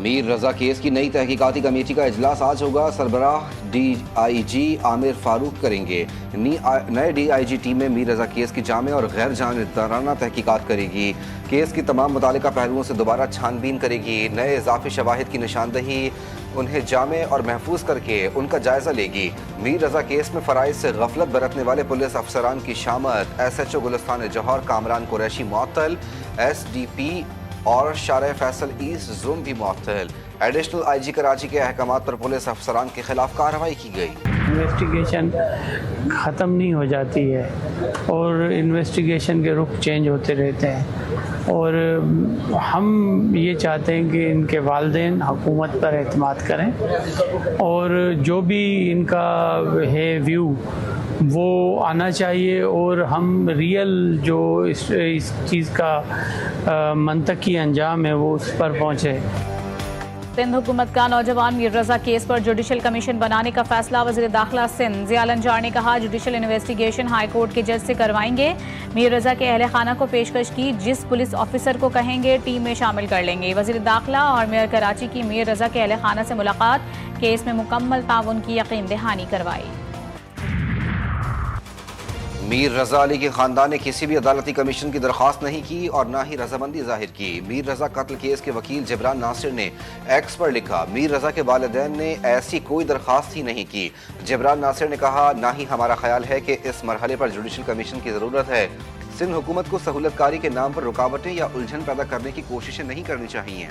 میر رضا case کی نئی تحقیقاتی کمیٹی کا اجلاس آج ہوگا. سربراہ DIG عامر فاروق کریں گے. نئے DIG ٹیم میں میر رضا کیس کی جامع اور غیر جانبدارانہ تحقیقات کرے گی. کیس کی تمام متعلقہ پہلوؤں سے دوبارہ چھان بین کرے گی. نئے اضافی شواہد کی نشاندہی انہیں جامع اور محفوظ کر کے ان کا جائزہ لے گی. میر رضا کیس میں فرائض سے غفلت برتنے والے پولیس افسران کی شامت. SHO گلستان جوہر کامران قریشی معطل. SDP اور شارع فیصل ایسٹ زوم بھی معطل. ایڈیشنل IG کراچی کے احکامات پر پولیس افسران کے خلاف کارروائی کی گئی. انویسٹیگیشن ختم نہیں ہو جاتی ہے اور انویسٹیگیشن کے رخ چینج ہوتے رہتے ہیں، اور ہم یہ چاہتے ہیں کہ ان کے والدین حکومت پر اعتماد کریں اور جو بھی ان کا ہے ویو وہ آنا چاہیے، اور ہم ریئل جو اس چیز کا منطقی انجام ہے وہ اس پر پہنچے. سندھ حکومت کا نوجوان میر رضا کیس پر جوڈیشل کمیشن بنانے کا فیصلہ. وزیر داخلہ سندھ ضیاء الانجار نے کہا جوڈیشل انویسٹیگیشن ہائی کورٹ کے جج سے کروائیں گے. میر رضا کے اہل خانہ کو پیشکش کی، جس پولیس آفیسر کو کہیں گے ٹیم میں شامل کر لیں گے. وزیر داخلہ اور میئر کراچی کی میر رضا کے اہل خانہ سے ملاقات، کیس میں مکمل تعاون کی یقین دہانی کروائی. میر رضا علی کے خاندان نے کسی بھی عدالتی کمیشن کی درخواست نہیں کی اور نہ ہی رضامندی ظاہر کی. میر رضا قتل کیس کے وکیل جبران ناصر نے ایکس پر لکھا میر رضا کے والدین نے ایسی کوئی درخواست ہی نہیں کی. جبران ناصر نے کہا نہ ہی ہمارا خیال ہے کہ اس مرحلے پر جوڈیشل کمیشن کی ضرورت ہے. سندھ حکومت کو سہولت کاری کے نام پر رکاوٹیں یا الجھن پیدا کرنے کی کوششیں نہیں کرنی چاہیے.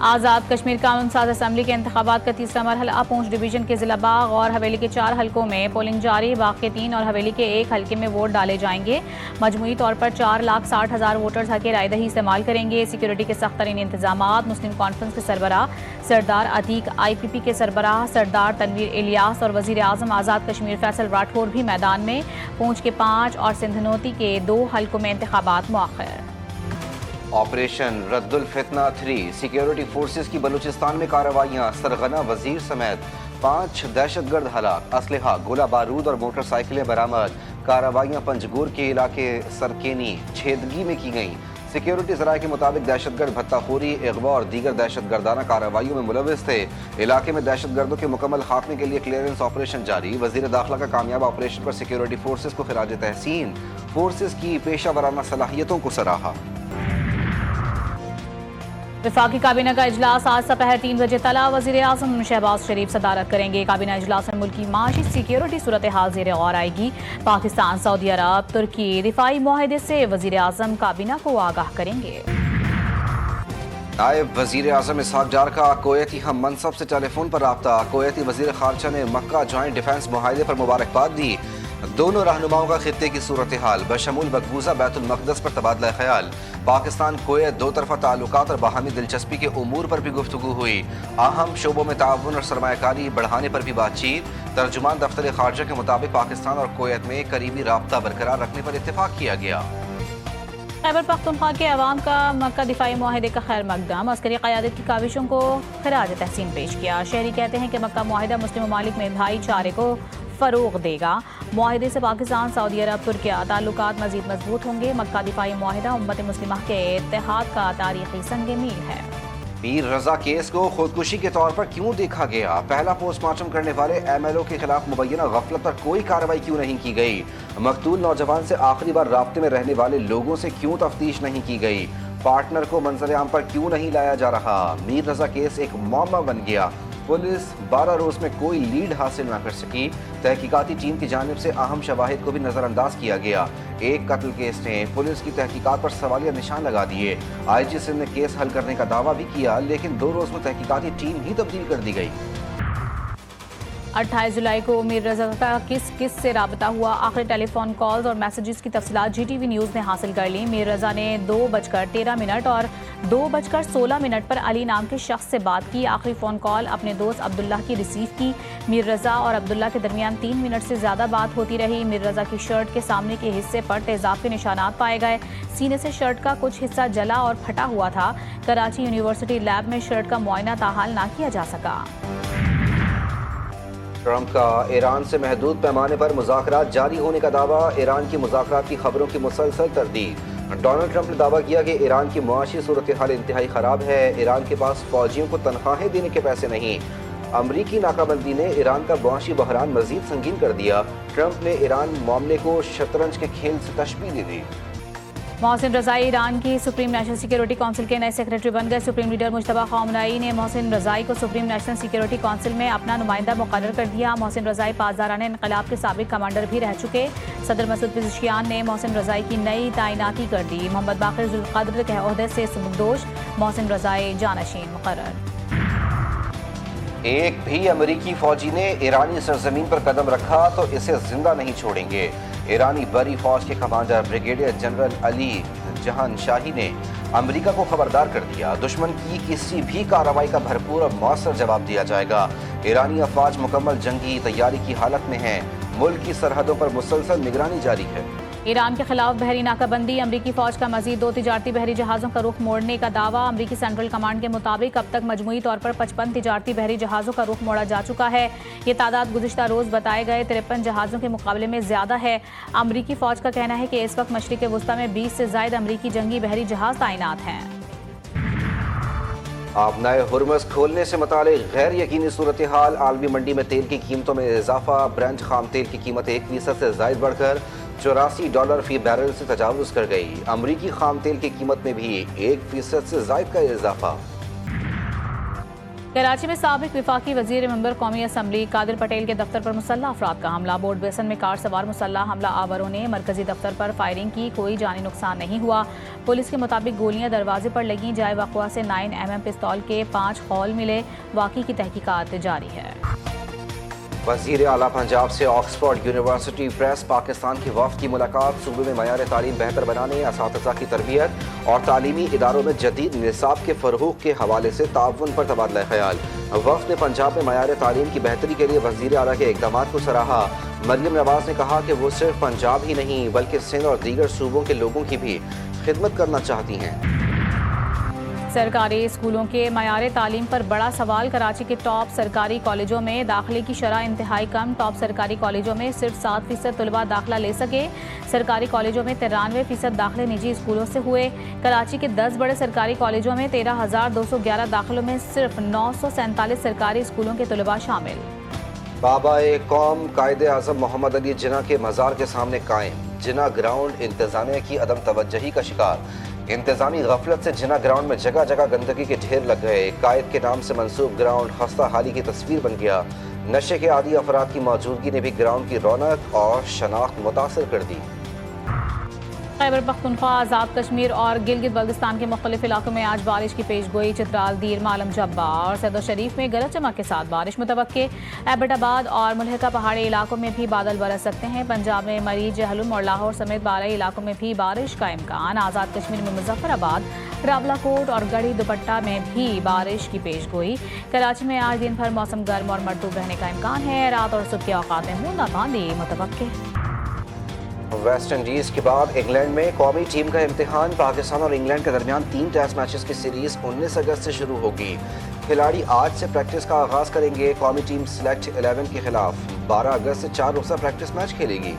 آزاد کشمیر قانون ساز اسمبلی کے انتخابات کا تیسرا مرحلہ پونچھ ڈویژن کے ضلع باغ اور حویلی کے 4 حلقوں میں پولنگ جاری. باغ کے 3 اور حویلی کے 1 حلقے میں ووٹ ڈالے جائیں گے. مجموعی طور پر 4,60,000 ووٹرز حق رائے دہی استعمال کریں گے. سیکیورٹی کے سخت ترین انتظامات. مسلم کانفرنس کے سربراہ سردار عتیق، IPP کے سربراہ سردار تنویر الیاس اور وزیر اعظم آزاد کشمیر فیصل راٹھور بھی میدان میں. پونچھ کے 5 اور سندھنوتی کے 2 حلقوں میں انتخابات مؤخر. آپریشن رد الفتنہ 3 سیکیورٹی فورسز کی بلوچستان میں کارروائیاں. سرغنہ وزیر سمیت 5 دہشت گرد ہلاک. اسلحہ، گولہ بارود اور موٹر سائیکلیں برآمد. کارروائیاں پنجگور کے علاقے سرکینی چھیدگی میں کی گئیں. سیکیورٹی ذرائع کے مطابق دہشت گرد بھتہ خوری، اغوا اور دیگر دہشت گردانہ کارروائیوں میں ملوث تھے. علاقے میں دہشت گردوں کے مکمل خاتمے کے لیے کلیئرنس آپریشن جاری. وزیر داخلہ کا کامیاب آپریشن پر سیکیورٹی فورسز کو خراج تحسین. فورسز کی پیشہ ورانہ صلاحیتوں کو سراہا. وفاقی کابینہ کا اجلاس آج دوپہر 3 بجے طلع. وزیر اعظم شہباز شریف صدارت کریں گے. کابینہ اجلاس میں ملکی معاشی سیکیورٹی صورتحال زیر غور آئے گی. پاکستان، سعودی عرب، ترکی دفاعی معاہدے سے وزیر اعظم کابینہ کو آگاہ کریں گے. نائب وزیر اعظم اسحاق ڈار کا کویتی ہم منصب سے ٹیلی فون پر رابطہ. کویتی وزیر خارجہ نے مکہ جوائنٹ ڈیفنس معاہدے پر مبارکباد دی. دونوں رہنماؤں کا خطے کی صورتحال بشمول مقبوضہ بیت المقدس پر تبادلہ خیال. پاکستان کویت دو طرفہ تعلقات اور باہمی دلچسپی کے امور پر بھی گفتگو ہوئی. اہم شعبوں میں تعاون اور سرمایہ کاری بڑھانے پر بھی بات چیت. ترجمان دفتر خارجہ کے مطابق پاکستان اور کویت میں قریبی رابطہ برقرار رکھنے پر اتفاق کیا گیا. خیبر پختونخوا کے عوام کا مکہ دفاعی معاہدے کا خیر مقدم. عسکری قیادت کی کاوشوں کو خراج تحسین پیش کیا. شہری کہتے ہیں کہ مکہ معاہدہ مسلم ممالک میں بھائی چارے کو فروغ دے گا. معاہدے سے پاکستان، سعودی عرب، ترکیہ تعلقات مزید مضبوط ہوں گے. مکہ دفاعی معاہدہ امت مسلمہ کے اتحاد کا تاریخی سنگ میل ہے. میر رضا کیس کو خودکشی کے طور پر کیوں دیکھا گیا؟ پہلا پوسٹ مارٹم کرنے والے MLO کے خلاف مبینہ غفلت پر کوئی کارروائی کیوں نہیں کی گئی؟ مقتول نوجوان سے آخری بار رابطے میں رہنے والے لوگوں سے کیوں تفتیش نہیں کی گئی؟ پارٹنر کو منظر عام پر کیوں نہیں لایا جا رہا؟ میر رضا کیس ایک معمہ بن گیا. پولیس 12 روز میں کوئی لیڈ حاصل نہ کر سکی. تحقیقاتی ٹیم کی جانب سے اہم شواہد کو بھی نظر انداز کیا گیا. ایک قتل کیس نے پولیس کی تحقیقات پر سوالیہ نشان لگا دیے. IG سندھ نے کیس حل کرنے کا دعویٰ بھی کیا، لیکن 2 روز میں تحقیقاتی ٹیم ہی تبدیل کر دی گئی. 28 جولائی کو میر رضا کا کس سے رابطہ ہوا؟ آخری ٹیلی فون کالز اور میسیجز کی تفصیلات GTV نیوز نے حاصل کر لی. میر رضا نے 2:13 اور 2:16 پر علی نام کے شخص سے بات کی. آخری فون کال اپنے دوست عبداللہ کی ریسیو کی. میر رضا اور عبداللہ کے درمیان 3 منٹ سے زیادہ بات ہوتی رہی. میر رضا کی شرٹ کے سامنے کے حصے پر تیزاب کے نشانات پائے گئے. سینے سے شرٹ کا کچھ حصہ جلا اور پھٹا ہوا تھا. کراچی یونیورسٹی لیب میں شرٹ کا معائنہ تاحال نہ کیا جا سکا. ٹرمپ کا ایران سے محدود پیمانے پر مذاکرات جاری ہونے کا دعویٰ. ایران کی مذاکرات کی خبروں کی مسلسل تردید. ڈونلڈ ٹرمپ نے دعویٰ کیا کہ ایران کی معاشی صورتحال انتہائی خراب ہے، ایران کے پاس فوجیوں کو تنخواہیں دینے کے پیسے نہیں۔ امریکی ناکہ بندی نے ایران کا معاشی بحران مزید سنگین کر دیا، ٹرمپ نے ایران معاملے کو شطرنج کے کھیل سے تشبیہ دے دی۔ محسن رضائی ایران کی سپریم نیشنل سیکیورٹی کونسل کے نئے سیکریٹری بن گئے۔ سپریم لیڈر مجتبیٰ خامنہئی نے محسن رضائی کو سپریم نیشنل سیکیورٹی کونسل میں اپنا نمائندہ مقرر کر دیا۔ محسن رضائی پاسدارانہ انقلاب کے سابق کمانڈر بھی رہ چکے۔ صدر مسعود پزشکیان نے محسن رضائی کی نئی تعیناتی کر دی۔ محمد باقر ذوالقدر کے عہدے سے سبکدوش، محسن رضائی جانشین مقرر۔ ایک بھی امریکی فوجی نے ایرانی سرزمین پر قدم رکھا تو اسے زندہ نہیں چھوڑیں گے۔ ایرانی بری فوج کے کمانڈر بریگیڈیئر جنرل علی جہان شاہی نے امریکہ کو خبردار کر دیا، دشمن کی کسی بھی کارروائی کا بھرپور اور مؤثر جواب دیا جائے گا۔ ایرانی افواج مکمل جنگی تیاری کی حالت میں ہیں، ملک کی سرحدوں پر مسلسل نگرانی جاری ہے۔ ایران کے خلاف بحری ناکہ بندی، امریکی فوج کا مزید 2 تجارتی بحری جہازوں کا رخ موڑنے کا دعویٰ۔ امریکی سینٹرل کمانڈ کے مطابق اب تک مجموعی طور پر 55 تجارتی بحری جہازوں کا رخ موڑا جا چکا ہے۔ یہ تعداد گزشتہ روز بتائے گئے 53 جہازوں کے مقابلے میں زیادہ ہے۔ امریکی فوج کا کہنا ہے کہ اس وقت مشرق وسطیٰ میں 20 سے زائد امریکی جنگی بحری جہاز تعینات ہیں۔ آبنائے ہرمز کھولنے سے متعلق غیر یقینی صورتحال، عالمی منڈی میں تیل کی قیمتوں میں اضافہ، برنٹ خام تیل کی قیمت 1% سے زائد بڑھ کر $84 فی بیرل سے تجاوز کر گئی۔ امریکی خام تیل کی قیمت میں بھی 1% سے زائد کا اضافہ۔ کراچی میں سابق وفاقی وزیر ممبر قومی اسمبلی قادر پٹیل کے دفتر پر مسلح افراد کا حملہ۔ بورڈ بیسن میں کار سوار مسلح حملہ آوروں نے مرکزی دفتر پر فائرنگ کی، کوئی جانی نقصان نہیں ہوا۔ پولیس کے مطابق گولیاں دروازے پر لگیں، جائے وقوع سے 9mm پستول کے 5 خول ملے۔ واقعے کی تحقیقات جاری ہے۔ وزیر اعلیٰ پنجاب سے آکسفورڈ یونیورسٹی پریس پاکستان کی وفد کی ملاقات، صوبے میں معیار تعلیم بہتر بنانے، اساتذہ کی تربیت اور تعلیمی اداروں میں جدید نصاب کے فروغ کے حوالے سے تعاون پر تبادلہ خیال۔ وفد نے پنجاب میں معیار تعلیم کی بہتری کے لیے وزیر اعلیٰ کے اقدامات کو سراہا۔ مریم نواز نے کہا کہ وہ صرف پنجاب ہی نہیں بلکہ سندھ اور دیگر صوبوں کے لوگوں کی بھی خدمت کرنا چاہتی ہیں۔ سرکاری اسکولوں کے معیار تعلیم پر بڑا سوال، کراچی کے ٹاپ سرکاری کالجوں میں داخلے کی شرح انتہائی کم، ٹاپ سرکاری کالجوں میں صرف 7% طلباء داخلہ لے سکے، سرکاری کالجوں میں 93% داخلے نجی اسکولوں سے ہوئے۔ کراچی کے 10 بڑے سرکاری کالجوں میں 13,211 داخلوں میں صرف 947 سرکاری اسکولوں کے طلباء شامل۔ بابا قوم قائد اعظم محمد علی جناح کے مزار کے سامنے قائم جناح گراؤنڈ انتظامیہ کی عدم توجہی کا شکار، انتظامی غفلت سے جناح گراؤنڈ میں جگہ جگہ گندگی کے ڈھیر لگ گئے، قائد کے نام سے منسوب گراؤنڈ خستہ حالی کی تصویر بن گیا۔ نشے کے عادی افراد کی موجودگی نے بھی گراؤنڈ کی رونق اور شناخت متاثر کر دی۔ خیبر پختونخوا، آزاد کشمیر اور گلگت بلتستان کے مختلف علاقوں میں آج بارش کی پیش گوئی، چترال، دیر، مالم جبہ اور سید شریف میں گرج چمک کے ساتھ بارش متوقع۔ ایبٹ آباد اور ملحقہ پہاڑی علاقوں میں بھی بادل برس سکتے ہیں۔ پنجاب میں مری، جہلم اور لاہور سمیت بالائی علاقوں میں بھی بارش کا امکان۔ آزاد کشمیر میں مظفر آباد، راولا کوٹ اور گڑھی دوپٹہ میں بھی بارش کی پیش گوئی۔ کراچی میں آج دن بھر موسم گرم اور مرطوب رہنے کا امکان ہے، رات اور صبح کے اوقات میں بوندا باندی متوقع۔ ویسٹ انڈیز کے بعد انگلینڈ میں قومی ٹیم کا امتحان، پاکستان اور انگلینڈ کے درمیان 3 ٹیسٹ میچز کی سیریز 19 اگست سے شروع ہوگی۔ کھلاڑی آج سے پریکٹس کا آغاز کریں گے۔ قومی ٹیم سلیکٹ 11 کے خلاف 12 اگست سے 4 روزہ پریکٹس میچ کھیلے گی۔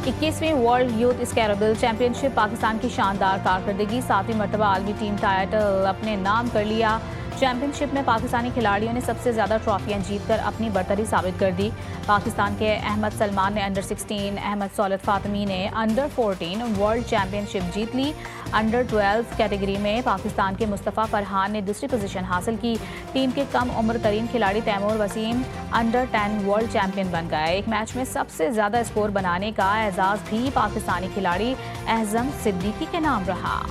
21ویں ورلڈ یوتھ اسکیربل چیمپئن شپ پاکستان کی شاندار کارکردگی، 7ویں مرتبہ عالمی ٹیم ٹائٹل اپنے نام کر لیا۔ چیمپئن شپ میں پاکستانی کھلاڑیوں نے سب سے زیادہ ٹرافیاں جیت کر اپنی برتری ثابت کر دی۔ پاکستان کے احمد سلمان نے انڈر 16، احمد سولت فاطمی نے انڈر 14 ورلڈ چیمپئن شپ جیت لی۔ انڈر 12 کیٹیگری میں پاکستان کے مصطفیٰ فرحان نے دوسری پوزیشن حاصل کی۔ ٹیم کے کم عمر ترین کھلاڑی Taimur Waseem under 10 world champion بن گئے۔ ایک میچ میں سب سے زیادہ اسکور بنانے کا اعزاز بھی پاکستانی کھلاڑی اعظم صدیقی کے نام رہا۔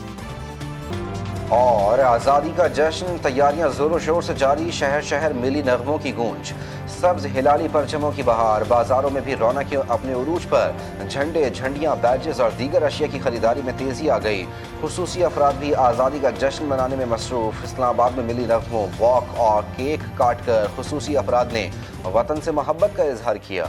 اور آزادی کا جشن، تیاریاں زور و شور سے جاری، شہر شہر ملی نغموں کی گونج، سبز ہلالی پرچموں کی بہار، بازاروں میں بھی رونق اپنے عروج پر، جھنڈے، جھنڈیاں، بیجز اور دیگر اشیاء کی خریداری میں تیزی آ گئی۔ خصوصی افراد بھی آزادی کا جشن منانے میں مصروف۔ اسلام آباد میں ملی نغموں، واک اور کیک کاٹ کر خصوصی افراد نے وطن سے محبت کا اظہار کیا۔